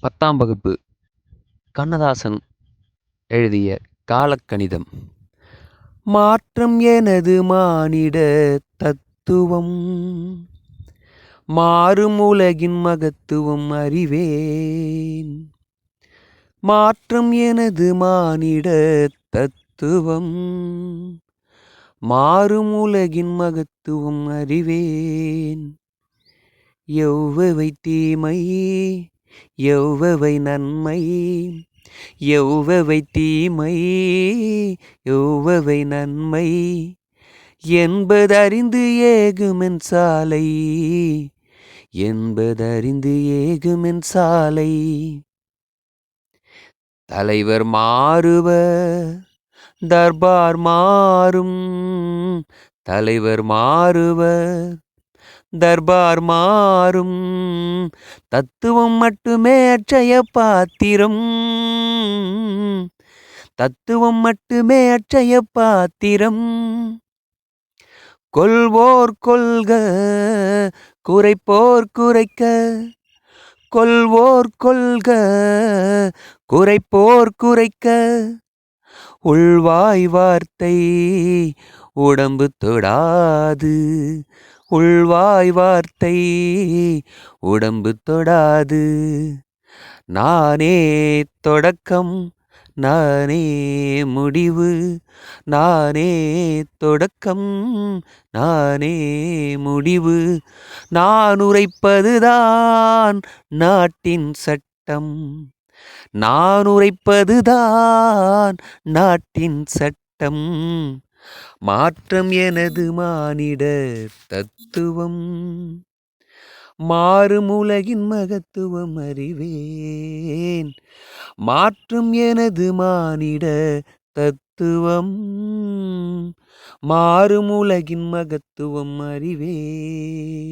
10ஆம் வகுப்பு கண்ணதாசன் எழுதிய காலக்கணிதம். மாற்றம் எனது மானிட தத்துவம், மாறும் உலகின் மகத்துவம் அறிவேன். மாற்றம் எனது மானிட தத்துவம், மாறும் உலகின் மகத்துவம் அறிவேன். எவ்வவை தீமை எவ்வவை நன்மை, எவ்வவை தீமை எவ்வவை நன்மை என்பதறிந்து ஏகுமென் சாலை, என்பதறிந்து ஏகுமென் சாலை. தலைவர் மாறுவர் தர்பார் மாறும், தலைவர் மாறுவர் தர்பார் மாறும், தத்துவம் மட்டுமே அட்சய பாத்திரம், தத்துவம் மட்டுமே அட்சய பாத்திரம். கொள்வோர் கொள்க குறைப்போர் குறைக்க, கொள்வோர் கொள்க குறைப்போர் குறைக்க, உள்வாய் வார்த்தை உடம்பு தொடாது, உள்வாய் வார்த்தை உடம்பு தொடாது. நானே தொடக்கம் நானே முடிவு, நானே தொடக்கம் நானே முடிவு. நான் உரைப்பதுதான் நாட்டின் சட்டம், நான் உரைப்பதுதான் நாட்டின் சட்டம். மாற்றம் எனது மானிட தத்துவம், மாறும் உலகின் மகத்துவம் அறிவேன். மாற்றம் எனது மானிட தத்துவம், மாறும் உலகின் மகத்துவம் அறிவேன்.